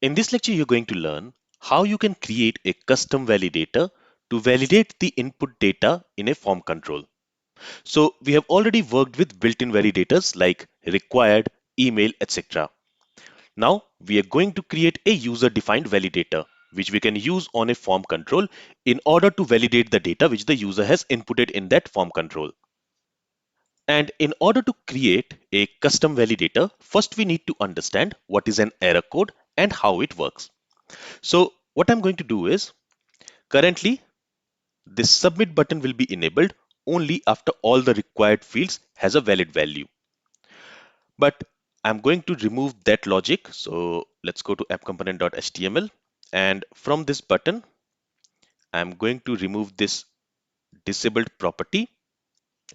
In this lecture, you're going to learn how you can create a custom validator to validate the input data in a form control. So we have already worked with built-in validators like required, email, etc. Now we are going to create a user-defined validator which we can use on a form control in order to validate the data which the user has inputted in that form control. And in order to create a custom validator, first we need to understand what is an error code and how it works. So what I'm going to do is, currently this submit button will be enabled only after all the required fields has a valid value. But I'm going to remove that logic. So let's go to app-component.html, and from this button, I'm going to remove this disabled property.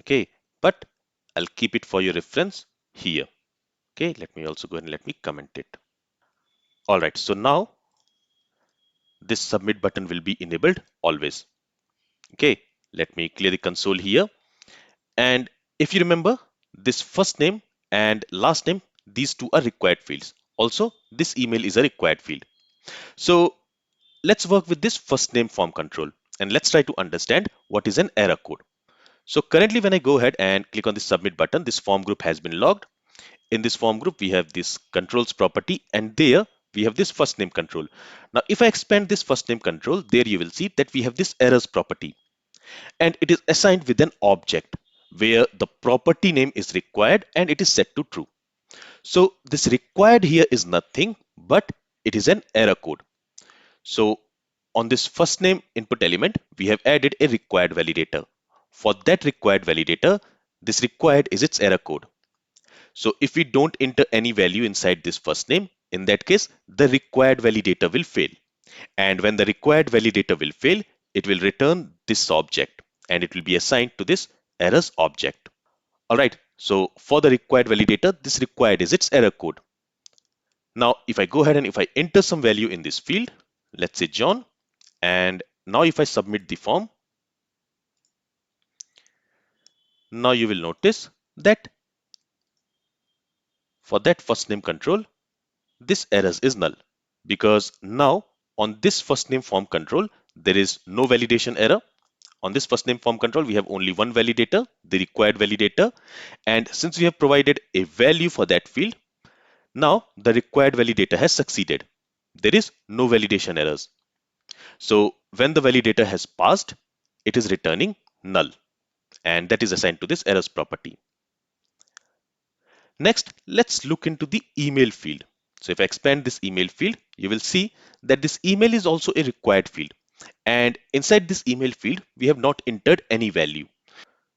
Okay, but I'll keep it for your reference here. Okay, let me also go ahead and let me comment it. All right, so now this submit button will be enabled always. Okay, let me clear the console here. And if you remember, this first name and last name, these two are required fields. Also, this email is a required field. So let's work with this first name form control and let's try to understand what is an error code. So currently when I go ahead and click on the submit button, this form group has been logged. In this form group, we have this controls property, and there we have this first name control. Now, if I expand this first name control, there you will see that we have this errors property, and it is assigned with an object where the property name is required and it is set to true. So this required here is nothing but it is an error code. So on this first name input element, we have added a required validator. For that required validator, this required is its error code. So if we don't enter any value inside this first name, in that case, the required validator will fail. And when the required validator will fail, it will return this object and it will be assigned to this errors object. All right. So for the required validator, this required is its error code. Now, if I go ahead and if I enter some value in this field, let's say John, and now if I submit the form, now you will notice that for that first name control, this errors is null because now on this first name form control, there is no validation error. On this first name form control, we have only one validator, the required validator. And since we have provided a value for that field, now the required validator has succeeded. There is no validation errors. So when the validator has passed, it is returning null, and that is assigned to this errors property. Next, let's look into the email field. So if I expand this email field, you will see that this email is also a required field. And inside this email field, we have not entered any value.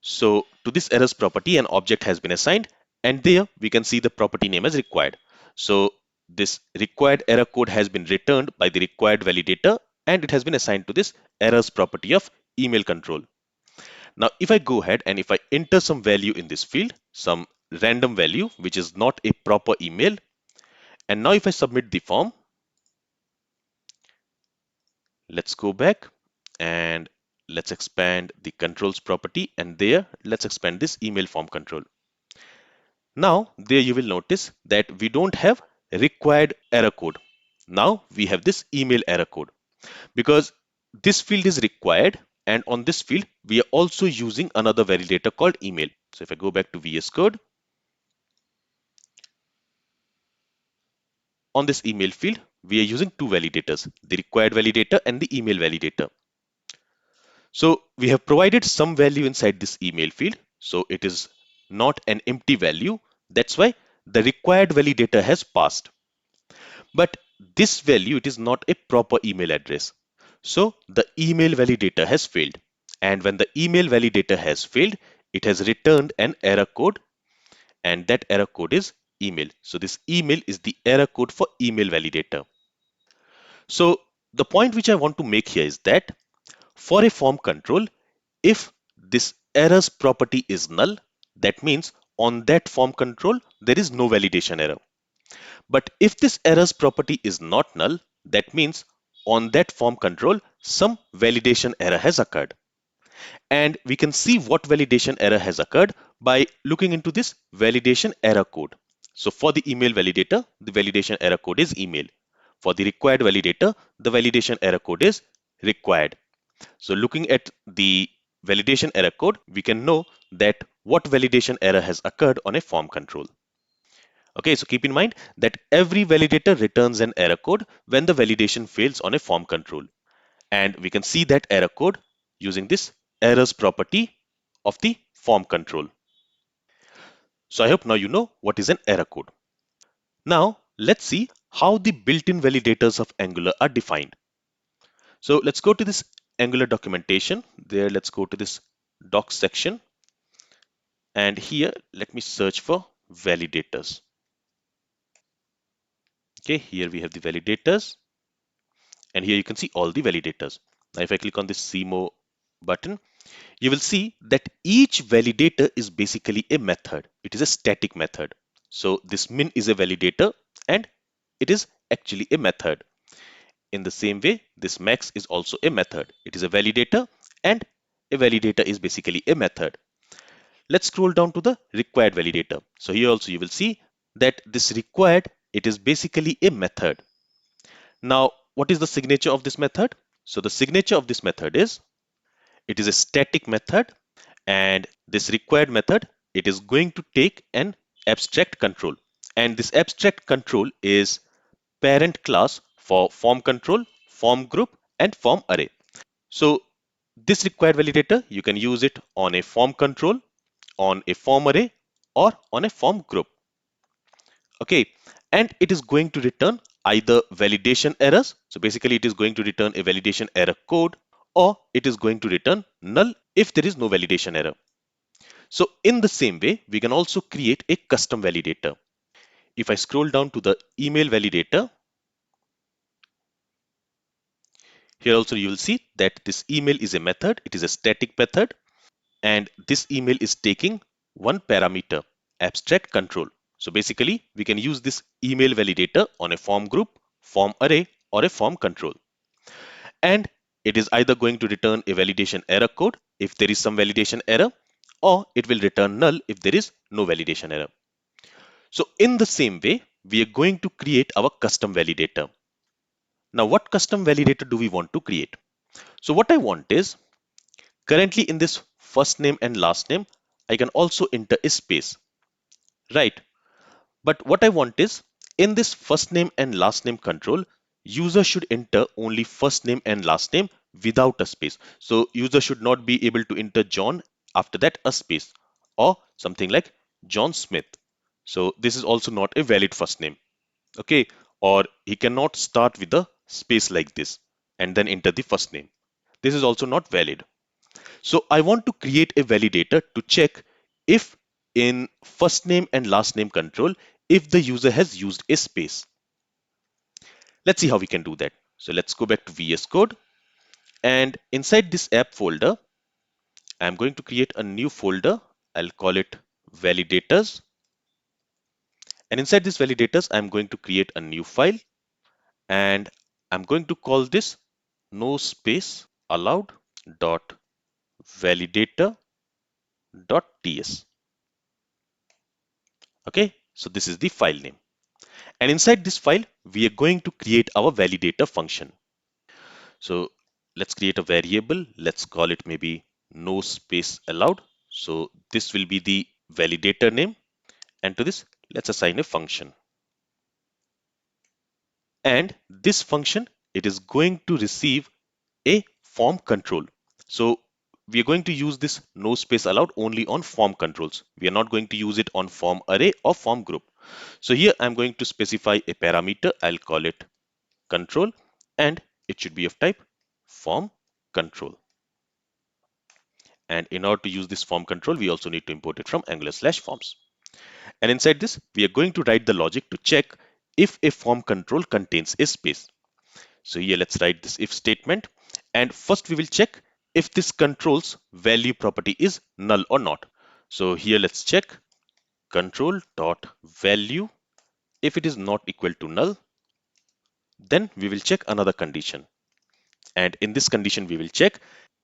So to this errors property, an object has been assigned, and there we can see the property name as required. So this required error code has been returned by the required validator, and it has been assigned to this errors property of email control. Now, if I go ahead and if I enter some value in this field, some random value, which is not a proper email, and now if I submit the form, let's go back and let's expand the controls property, and there let's expand this email form control. Now there you will notice that we don't have required error code. Now we have this email error code because this field is required, and on this field we are also using another validator called email. So if I go back to VS Code, on this email field we are using two validators, the required validator and the email validator. So we have provided some value inside this email field, so it is not an empty value. That's why the required validator has passed. But this value, it is not a proper email address. So the email validator has failed. And when the email validator has failed, it has returned an error code, and that error code is email. So this email is the error code for email validator. So the point which I want to make here is that for a form control, if this errors property is null, that means on that form control, there is no validation error. But if this errors property is not null, that means on that form control, some validation error has occurred. And we can see what validation error has occurred by looking into this validation error code. So for the email validator, the validation error code is email. For the required validator, the validation error code is required. So looking at the validation error code, we can know that what validation error has occurred on a form control. Okay, so keep in mind that every validator returns an error code when the validation fails on a form control. And we can see that error code using this errors property of the form control. So I hope now you know what is an error code. Now let's see how the built-in validators of Angular are defined. So let's go to this Angular documentation. There, let's go to this docs section. And here, let me search for validators. Okay, here we have the validators. And here you can see all the validators. Now, if I click on this See More button, you will see that each validator is basically a method. It is a static method. So this min is a validator and it is actually a method. In the same way, this max is also a method. It is a validator and a validator is basically a method. Let's scroll down to the required validator. So here also you will see that this required, it is basically a method. Now, what is the signature of this method? So the signature of this method is, it is a static method, and this required method, it is going to take an abstract control. And this abstract control is parent class for form control, form group, and form array. So this required validator, you can use it on a form control, on a form array, or on a form group. Okay, and it is going to return either validation errors. So basically it is going to return a validation error code, or it is going to return null if there is no validation error. So in the same way, we can also create a custom validator. If I scroll down to the email validator, here also you will see that this email is a method. It is a static method, and this email is taking one parameter, abstract control. So basically, we can use this email validator on a form group, form array, or a form control. And it is either going to return a validation error code if there is some validation error, or it will return null if there is no validation error. So in the same way, we are going to create our custom validator. Now, what custom validator do we want to create? So what I want is, currently in this first name and last name, I can also enter a space, right? But what I want is, in this first name and last name control, user should enter only first name and last name without a space. So user should not be able to enter John, after that a space, or something like John Smith. So this is also not a valid first name. Okay, or he cannot start with a space like this and then enter the first name. This is also not valid. So I want to create a validator to check if in first name and last name control, if the user has used a space. Let's see how we can do that. So let's go back to VS Code, and inside this app folder, I'm going to create a new folder. I'll call it validators. And inside this validators, I'm going to create a new file, and I'm going to call this no space allowed dot validator dot ts. Okay, so this is the file name. And inside this file, we are going to create our validator function. So let's create a variable. Let's call it maybe no space allowed. So this will be the validator name. And to this, let's assign a function. And this function, it is going to receive a form control. So we are going to use this no space allowed only on form controls. We are not going to use it on form array or form group. So here I'm going to specify a parameter. I'll call it control, and it should be of type form control. And in order to use this form control, we also need to import it from angular/forms. And inside this, we are going to write the logic to check if a form control contains a space. So here let's write this if statement. And first we will check if this control's value property is null or not. So here let's check control dot value. If it is not equal to null, then we will check another condition. And in this condition, we will check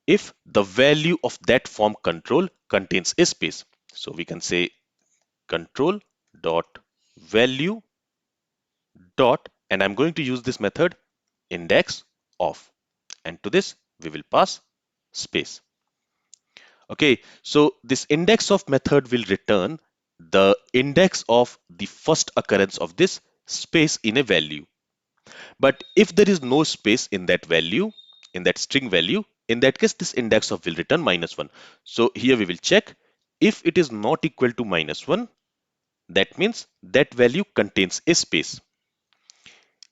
if the value of that form control contains a space. So we can say control dot value dot, and I'm going to use this method index of, and to this we will pass space. Okay, so this index of method will return the index of the first occurrence of this space in a value. But if there is no space in that value, in that string value, in that case, this index of will return -1. So here we will check if it is not equal to -1, that means that value contains a space.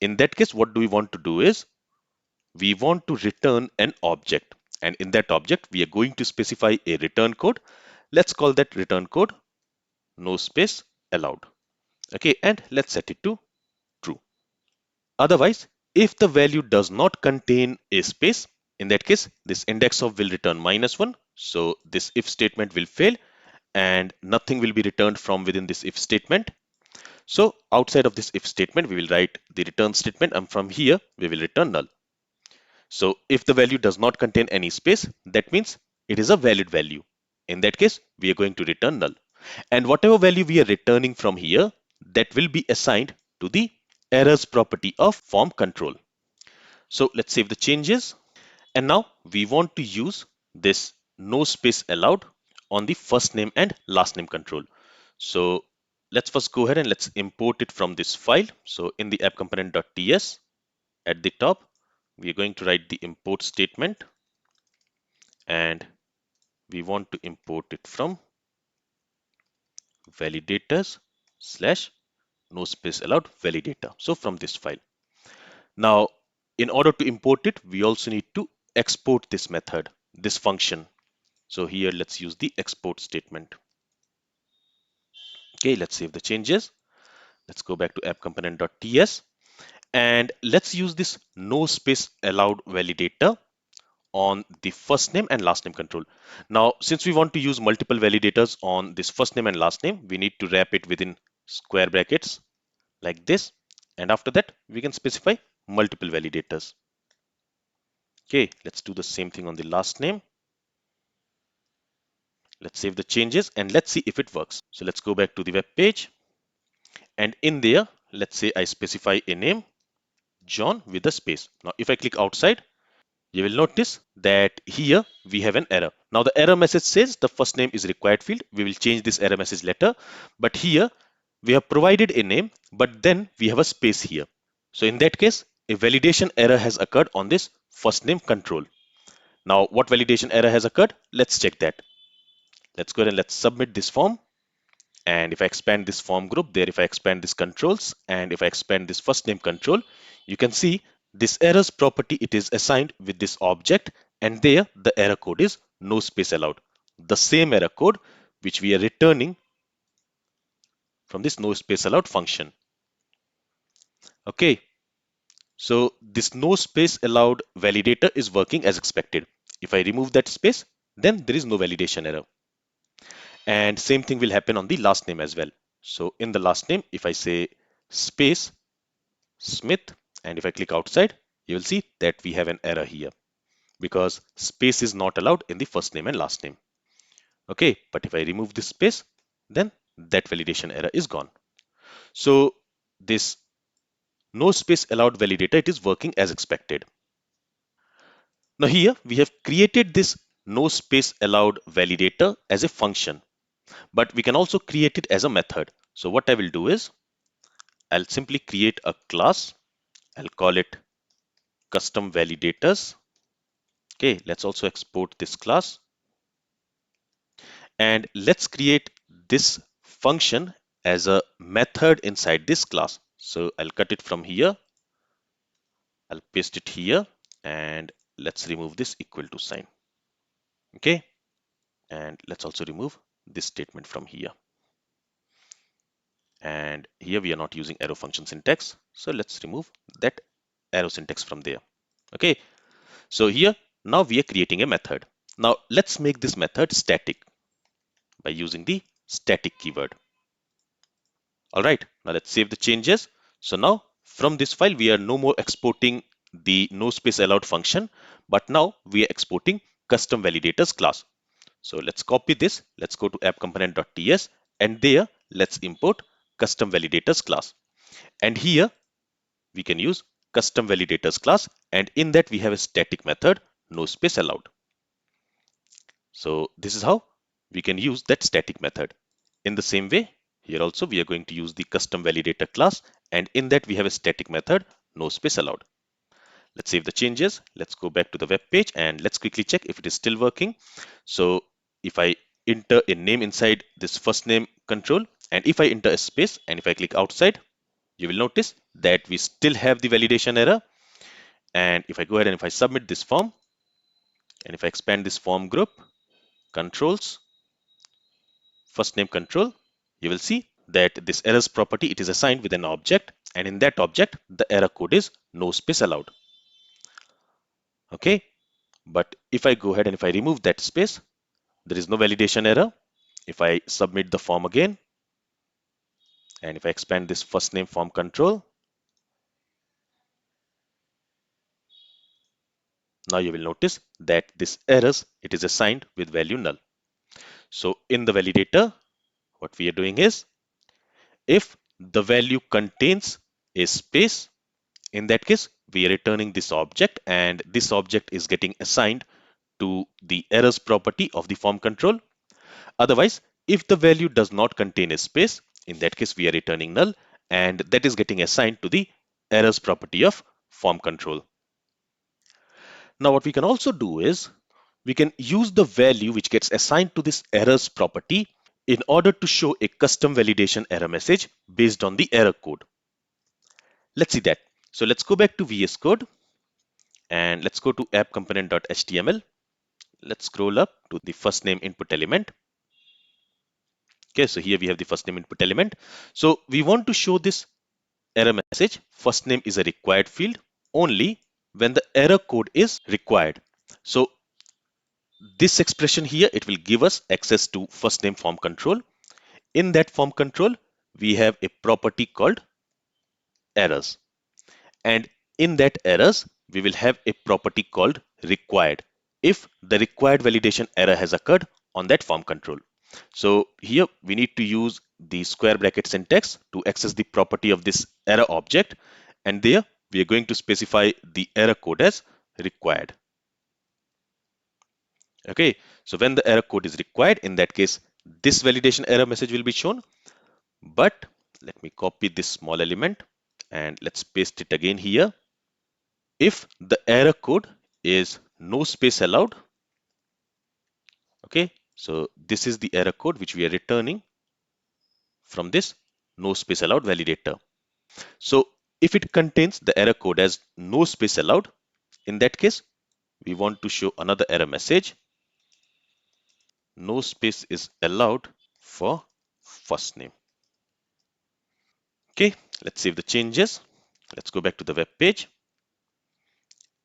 In that case, what do we want to do is we want to return an object. And in that object, we are going to specify a return code. Let's call that return code no space allowed. Okay, and let's set it to true. Otherwise, if the value does not contain a space, in that case, this index of will return -1. So this if statement will fail and nothing will be returned from within this if statement. So outside of this if statement, we will write the return statement, and from here we will return null. So if the value does not contain any space, that means it is a valid value. In that case, we are going to return null. And whatever value we are returning from here, that will be assigned to the errors property of form control. So let's save the changes. And now we want to use this no space allowed on the first name and last name control. So let's first go ahead and let's import it from this file. So in the app component.ts at the top, we are going to write the import statement, and we want to import it from validators slash no space allowed validator. So from this file. Now, in order to import it, we also need to export this method, this function. So here, let's use the export statement. Okay, let's save the changes. Let's go back to app component.ts, and let's use this no space allowed validator on the first name and last name control. Now, since we want to use multiple validators on this first name and last name, we need to wrap it within square brackets like this. And after that, we can specify multiple validators. Okay, let's do the same thing on the last name. Let's save the changes and let's see if it works. So let's go back to the web page, and in there, let's say I specify a name, John, with a space. Now, if I click outside, you will notice that here we have an error. Now the error message says the first name is required field. We will change this error message later. But here we have provided a name, but then we have a space here. So in that case, a validation error has occurred on this first name control. Now what validation error has occurred? Let's check that. Let's go ahead and let's submit this form. And if I expand this form group there, if I expand this controls, and if I expand this first name control, you can see this errors property, it is assigned with this object, and there the error code is no space allowed. The same error code which we are returning from this no space allowed function. Okay, so this no space allowed validator is working as expected. If I remove that space, then there is no validation error. And same thing will happen on the last name as well. So in the last name, if I say space Smith, and if I click outside, you will see that we have an error here because space is not allowed in the first name and last name. Okay, but if I remove this space, then that validation error is gone. So this no space allowed validator, it is working as expected. Now here we have created this no space allowed validator as a function, but we can also create it as a method. So what I will do is I'll simply create a class. I'll call it custom validators. Okay, let's also export this class, and let's create this function as a method inside this class. So I'll cut it from here, I'll paste it here, and let's remove this equal to sign. Okay, and let's also remove this statement from here. And here we are not using arrow function syntax, so let's remove that arrow syntax from there. Okay, so here now we are creating a method. Now let's make this method static by using the static keyword. All right, now let's save the changes. So now from this file, we are no more exporting the no space allowed function, but now we are exporting custom validators class. So let's copy this. Let's go to app component.ts, and there let's import custom validators class. And here we can use custom validators class, and in that we have a static method, no space allowed. So this is how we can use that static method. In the same way, here also we are going to use the custom validator class, and in that we have a static method, no space allowed. Let's save the changes. Let's go back to the web page and let's quickly check if it is still working. So if I enter a name inside this first name control, and if I enter a space and if I click outside, you will notice that we still have the validation error. And if I go ahead and if I submit this form, and if I expand this form group, controls, first name control, you will see that this errors property, it is assigned with an object, and in that object, the error code is no space allowed. Okay, but if I go ahead and if I remove that space, there is no validation error. If I submit the form again, and if I expand this first name form control, now you will notice that this errors, it is assigned with value null. So in the validator, what we are doing is, if the value contains a space, in that case, we are returning this object, and this object is getting assigned to the errors property of the form control. Otherwise, if the value does not contain a space, in that case, we are returning null, and that is getting assigned to the errors property of form control. Now, what we can also do is, we can use the value which gets assigned to this errors property in order to show a custom validation error message based on the error code. Let's see that. So let's go back to VS Code and let's go to app component.html. Let's scroll up to the first name input element. Okay, so here we have the first name input element. So we want to show this error message, first name is a required field only when the error code is required. So this expression here, it will give us access to first name form control. In that form control, we have a property called errors. And in that errors, we will have a property called required if the required validation error has occurred on that form control. So here we need to use the square bracket syntax to access the property of this error object, and there we are going to specify the error code as required. Okay, so when the error code is required, in that case, this validation error message will be shown. But let me copy this small element and let's paste it again here. If the error code is no space allowed, okay, so this is the error code which we are returning from this no space allowed validator. So if it contains the error code as no space allowed, in that case, we want to show another error message. No space is allowed for first name. Okay, let's save the changes. Let's go back to the web page.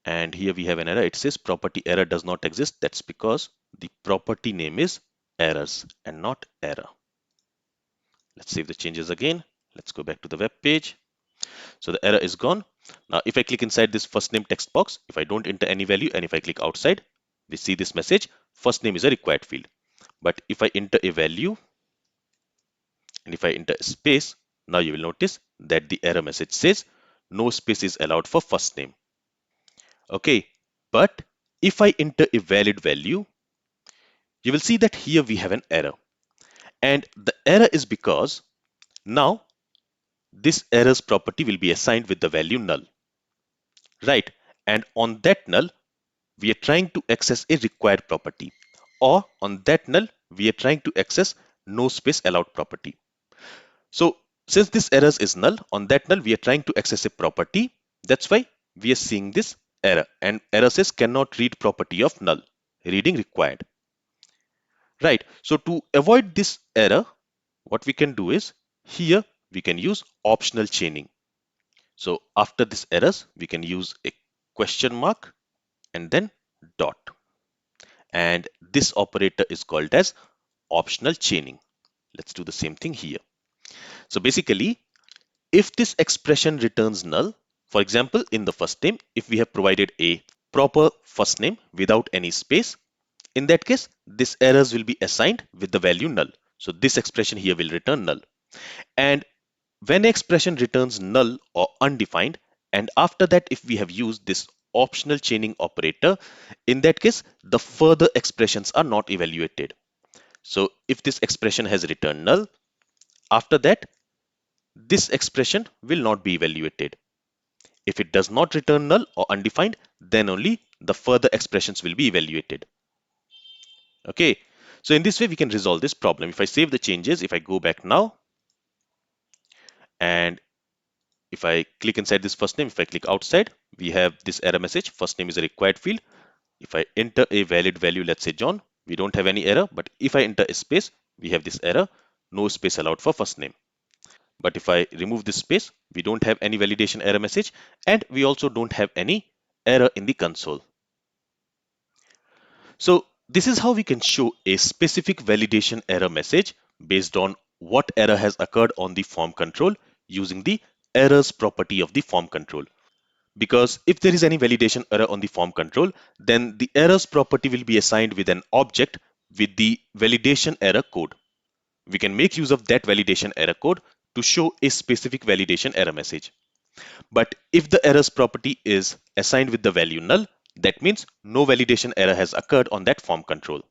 And here we have an error. It says property error does not exist. That's because the property name is errors and not error. Let's save the changes again. Let's go back to the web page. So the error is gone. Now, if I click inside this first name text box, if I don't enter any value and if I click outside, we see this message, first name is a required field. But if I enter a value and if I enter a space, now you will notice that the error message says no space is allowed for first name. Okay, but if I enter a valid value, you will see that here we have an error. And the error is because now this errors property will be assigned with the value null, right? And on that null, we are trying to access a required property, or on that null, we are trying to access no space allowed property. So since this errors is null, on that null, we are trying to access a property. That's why we are seeing this error, and error says cannot read property of null, reading required. Right. So to avoid this error, what we can do is here we can use optional chaining. So after this errors, we can use a question mark and then dot. And this operator is called as optional chaining. Let's do the same thing here. So basically, if this expression returns null, for example, in the first name, if we have provided a proper first name without any space, in that case, this errors will be assigned with the value null. So this expression here will return null. And when expression returns null or undefined, And after that, if we have used this optional chaining operator, in that case, the further expressions are not evaluated. So if this expression has returned null, after that, this expression will not be evaluated. If it does not return null or undefined, then only the further expressions will be evaluated. Okay, so in this way, we can resolve this problem. If I save the changes, if I go back now, and if I click inside this first name, if I click outside, we have this error message. First name is a required field. If I enter a valid value, let's say John, we don't have any error. But if I enter a space, we have this error, no space allowed for first name. But if I remove this space, we don't have any validation error message, and we also don't have any error in the console. So this is how we can show a specific validation error message based on what error has occurred on the form control using the errors property of the form control. Because if there is any validation error on the form control, then the errors property will be assigned with an object with the validation error code. We can make use of that validation error code to show a specific validation error message. But if the errors property is assigned with the value null, that means no validation error has occurred on that form control.